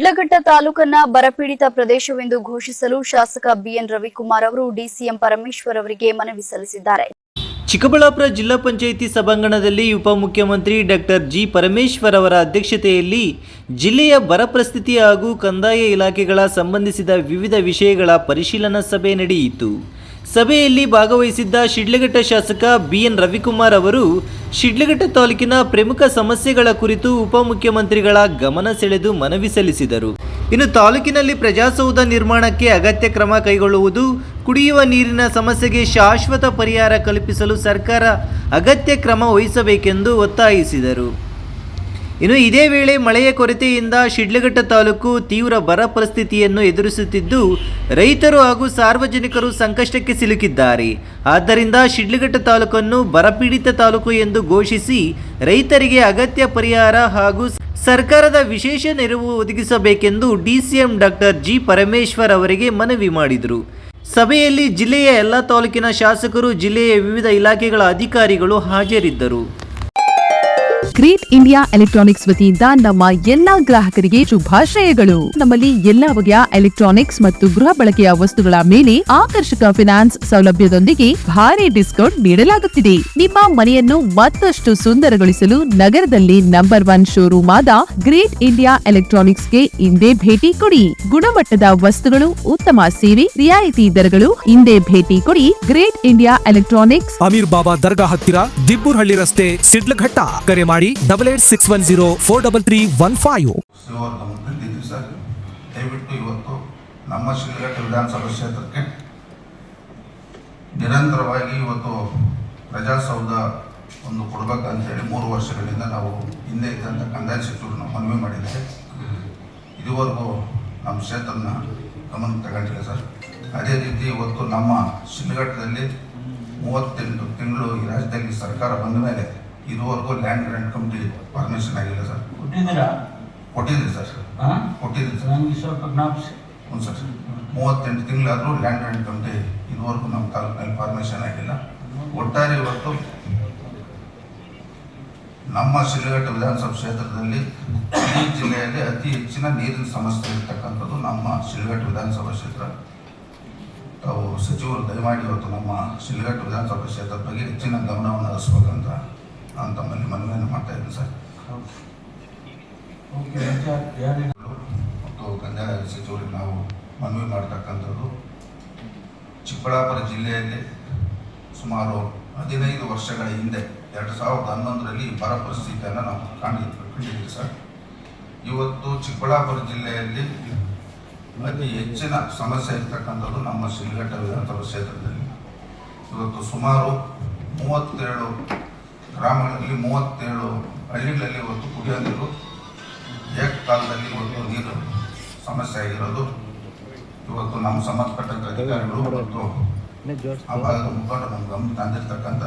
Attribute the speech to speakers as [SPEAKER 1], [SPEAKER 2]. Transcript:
[SPEAKER 1] ಶಿಡ್ಲಘಟ್ಟ ತಾಲೂಕನ್ನ ಬರಪೀಡಿತ ಪ್ರದೇಶವೆಂದು ಘೋಷಿಸಲು ಶಾಸಕ ಬಿಎನ್ ರವಿಕುಮಾರ್ ಅವರು ಡಿಸಿಎಂ ಪರಮೇಶ್ವರ್ ಅವರಿಗೆ ಮನವಿ ಸಲ್ಲಿಸಿದ್ದಾರೆ.
[SPEAKER 2] ಚಿಕ್ಕಬಳ್ಳಾಪುರ ಜಿಲ್ಲಾ ಪಂಚಾಯಿತಿ ಸಭಾಂಗಣದಲ್ಲಿ ಉಪಮುಖ್ಯಮಂತ್ರಿ ಡಾಕ್ಟರ್ ಜಿ ಪರಮೇಶ್ವರ್ ಅವರ ಅಧ್ಯಕ್ಷತೆಯಲ್ಲಿ ಜಿಲ್ಲೆಯ ಬರ ಪರಿಸ್ಥಿತಿ ಹಾಗೂ ಕಂದಾಯ ಇಲಾಖೆಗಳ ಸಂಬಂಧಿಸಿದ ವಿವಿಧ ವಿಷಯಗಳ ಪರಿಶೀಲನಾ ಸಭೆ ನಡೆಯಿತು. ಸಭೆಯಲ್ಲಿ ಭಾಗವಹಿಸಿದ್ದ ಶಿಡ್ಲಘಟ್ಟ ಶಾಸಕ ಬಿಎನ್ ರವಿಕುಮಾರ್ ಅವರು ಶಿಡ್ಲಘಟ್ಟ ತಾಲೂಕಿನ ಪ್ರಮುಖ ಸಮಸ್ಯೆಗಳ ಕುರಿತು ಉಪಮುಖ್ಯಮಂತ್ರಿಗಳ ಗಮನ ಸೆಳೆದು ಮನವಿ ಸಲ್ಲಿಸಿದರು. ಇನ್ನು ತಾಲೂಕಿನಲ್ಲಿ ಪ್ರಜಾಸೌಧ ನಿರ್ಮಾಣಕ್ಕೆ ಅಗತ್ಯ ಕ್ರಮ ಕೈಗೊಳ್ಳುವುದು, ಕುಡಿಯುವ ನೀರಿನ ಸಮಸ್ಯೆಗೆ ಶಾಶ್ವತ ಪರಿಹಾರ ಕಲ್ಪಿಸಲು ಸರ್ಕಾರ ಅಗತ್ಯ ಕ್ರಮ ವಹಿಸಬೇಕೆಂದು ಒತ್ತಾಯಿಸಿದರು. ಇನ್ನು ಇದೇ ವೇಳೆ ಮಳೆಯ ಕೊರತೆಯಿಂದ ಶಿಡ್ಲಘಟ್ಟ ತಾಲೂಕು ತೀವ್ರ ಬರ ಪರಿಸ್ಥಿತಿಯನ್ನು ಎದುರಿಸುತ್ತಿದ್ದು, ರೈತರು ಹಾಗೂ ಸಾರ್ವಜನಿಕರು ಸಂಕಷ್ಟಕ್ಕೆ ಸಿಲುಕಿದ್ದಾರೆ. ಆದ್ದರಿಂದ ಶಿಡ್ಲಘಟ್ಟ ತಾಲೂಕನ್ನು ಬರಪೀಡಿತ ತಾಲೂಕು ಎಂದು ಘೋಷಿಸಿ ರೈತರಿಗೆ ಅಗತ್ಯ ಪರಿಹಾರ ಹಾಗೂ ಸರ್ಕಾರದ ವಿಶೇಷ ನೆರವು ಒದಗಿಸಬೇಕೆಂದು ಡಿಸಿಎಂ ಡಾಕ್ಟರ್ ಜಿ ಪರಮೇಶ್ವರ್ ಅವರಿಗೆ ಮನವಿ ಮಾಡಿದರು. ಸಭೆಯಲ್ಲಿ ಜಿಲ್ಲೆಯ ಎಲ್ಲ ತಾಲೂಕಿನ ಶಾಸಕರು, ಜಿಲ್ಲೆಯ ವಿವಿಧ ಇಲಾಖೆಗಳ ಅಧಿಕಾರಿಗಳು ಹಾಜರಿದ್ದರು.
[SPEAKER 3] ಗ್ರೇಟ್ ಇಂಡಿಯಾ ಎಲೆಕ್ಟ್ರಾನಿಕ್ಸ್ ವತಿಯಿಂದ ನಮ್ಮ ಎಲ್ಲಾ ಗ್ರಾಹಕರಿಗೆ ಶುಭಾಶಯಗಳು. ನಮ್ಮಲ್ಲಿ ಎಲ್ಲಾ ಬಗೆಯ ಎಲೆಕ್ಟ್ರಾನಿಕ್ಸ್ ಮತ್ತು ಗೃಹ ಬಳಕೆಯ ವಸ್ತುಗಳ ಮೇಲೆ ಆಕರ್ಷಕ ಫೈನಾನ್ಸ್ ಸೌಲಭ್ಯದೊಂದಿಗೆ ಭಾರಿ ಡಿಸ್ಕೌಂಟ್ ನೀಡಲಾಗುತ್ತಿದೆ. ನಿಮ್ಮ ಮನೆಯನ್ನು ಮತ್ತಷ್ಟು ಸುಂದರಗೊಳಿಸಲು ನಗರದಲ್ಲಿ ನಂಬರ್ 1 ಶೋರೂಮ್ ಆದ ಗ್ರೇಟ್ ಇಂಡಿಯಾ ಎಲೆಕ್ಟ್ರಾನಿಕ್ಸ್ಗೆ ಇಂದೇ ಭೇಟಿ ಕೊಡಿ. ಗುಣಮಟ್ಟದ ವಸ್ತುಗಳು, ಉತ್ತಮ ಸೇವೆ, ರಿಯಾಯಿತಿ ದರಗಳು. ಇಂದೇ ಭೇಟಿ ಕೊಡಿ. ಗ್ರೇಟ್ ಇಂಡಿಯಾ ಎಲೆಕ್ಟ್ರಾನಿಕ್ಸ್,
[SPEAKER 4] ಅಮೀರ್ ಬಾಬಾ ದರ್ಗಾ ಹತ್ತಿರ, ದಿಬ್ಬೂರ್ಹಳ್ಳಿ ರಸ್ತೆ, ಶಿಡ್ಲಘಟ್ಟ. ಕರೆ ಮಾಡಿ 8861033315.
[SPEAKER 5] ದಯವಿಟ್ಟು ಇವತ್ತು ನಮ್ಮ ಶಿಡ್ಲಘಟ್ಟ ವಿಧಾನಸಭಾ ಕ್ಷೇತ್ರಕ್ಕೆ ನಿರಂತರವಾಗಿ ಇವತ್ತು ಪ್ರಜಾಸೌಧ ಒಂದು ಕೊಡಬೇಕಂತೇಳಿ 3 ವರ್ಷಗಳಿಂದ ನಾವು ಹಿಂದೆ ಇದ್ದಂಥ ಕಂದಾಯ ಸಚಿವರು ನಾವು ಮನವಿ ಮಾಡಿದ್ದೇವೆ. ಇದುವರೆಗೂ ನಮ್ಮ ಕ್ಷೇತ್ರನ ಗಮನಕ್ಕೆ ತಗೊಂಡಿಲ್ಲ ಸರ್. ಅದೇ ರೀತಿ ಇವತ್ತು ನಮ್ಮ ಶಿಡ್ಲಘಟ್ಟದಲ್ಲಿ 38 ತಿಂಗಳು ಈ ರಾಜ್ಯದಲ್ಲಿ ಸರ್ಕಾರ ಬಂದ ಮೇಲೆ ಇದುವರೆಗೂ ಲ್ಯಾಂಡ್ ಗ್ರಾಂಟ್ ಕಮಿಟಿ ಪರ್ಮಿಷನ್ ಆಗಿಲ್ಲ ಸರ್. ಕೊಟ್ಟಿದ್ದೀರಿ ಸರ್. ಕೊಟ್ಟಿದ್ದೀರಿ ಸರ್. ಹ್ಞೂ ಸರ್. 38 ತಿಂಗಳಾದರೂ ಲ್ಯಾಂಡ್ ಗ್ರಾಂಟ್ ಕಮಿಟಿ ಇದುವರೆಗೂ ನಮ್ಮ ತಾಲೂಕಿನಲ್ಲಿ ಪರ್ಮಿಷನ್ ಆಗಿಲ್ಲ. ಒಟ್ಟಾರೆ ಇವತ್ತು ನಮ್ಮ ಶಿಡ್ಲಘಟ್ಟ ವಿಧಾನಸಭಾ ಕ್ಷೇತ್ರದಲ್ಲಿ ಈ ಜಿಲ್ಲೆಯಲ್ಲಿ ಅತಿ ಹೆಚ್ಚಿನ ನೀರಿನ ಸಮಸ್ಯೆ ಇರ್ತಕ್ಕಂಥದ್ದು ನಮ್ಮ ಶಿಡ್ಲಘಟ್ಟ ವಿಧಾನಸಭಾ ಕ್ಷೇತ್ರ. ತಾವು ಸಚಿವರು ದಯಮಾಡಿ ಇವತ್ತು ನಮ್ಮ ಶಿಡ್ಲಘಟ್ಟ ವಿಧಾನಸಭಾ ಕ್ಷೇತ್ರದ ಬಗ್ಗೆ ಹೆಚ್ಚಿನ ಗಮನವನ್ನು ಹರಿಸ್ಬೇಕಂತ ನಾನು ತಮ್ಮಲ್ಲಿ ಮನವಿಯನ್ನು ಮಾಡ್ತಾ ಇದ್ದೀನಿ ಸರ್. ಮತ್ತು ಕಂದಾಯ ಸಚಿವರಿಗೆ ನಾವು ಮನವಿ ಮಾಡ್ತಕ್ಕಂಥದ್ದು, ಚಿಕ್ಕಬಳ್ಳಾಪುರ ಜಿಲ್ಲೆಯಲ್ಲಿ ಸುಮಾರು 15 ವರ್ಷಗಳ ಹಿಂದೆ 2011ರಲ್ಲಿ ಬರ ಪರಿಸ್ಥಿತಿಯನ್ನು ನಾವು ಕಂಡಿದ್ದೀವಿ ಸರ್. ಇವತ್ತು ಚಿಕ್ಕಬಳ್ಳಾಪುರ ಜಿಲ್ಲೆಯಲ್ಲಿ ಅತಿ ಹೆಚ್ಚಿನ ಸಮಸ್ಯೆ ಇರ್ತಕ್ಕಂಥದ್ದು ನಮ್ಮ ಶಿಡ್ಲಘಟ್ಟ ವಿಧಾನಸಭಾ ಕ್ಷೇತ್ರದಲ್ಲಿ. ಇವತ್ತು ಸುಮಾರು 37 ಗ್ರಾಮಗಳಲ್ಲಿ 37 ಹಳ್ಳಿಗಳಲ್ಲಿ ಇವತ್ತು ಕುಡಿಯೋ ನೀರು ಏಕಕಾಲದಲ್ಲಿ ಇವತ್ತು ನೀರು ಸಮಸ್ಯೆ ಆಗಿರೋದು ಇವತ್ತು ನಮ್ಮ ಸಂಬಂಧಪಟ್ಟಂಥ ಅಧಿಕಾರಿಗಳು ಮತ್ತು ಆ ಭಾಗದ ಮುಖಂಡರು ನಮ್ಮ ಗಮನ ತಂದಿರ್ತಕ್ಕಂಥ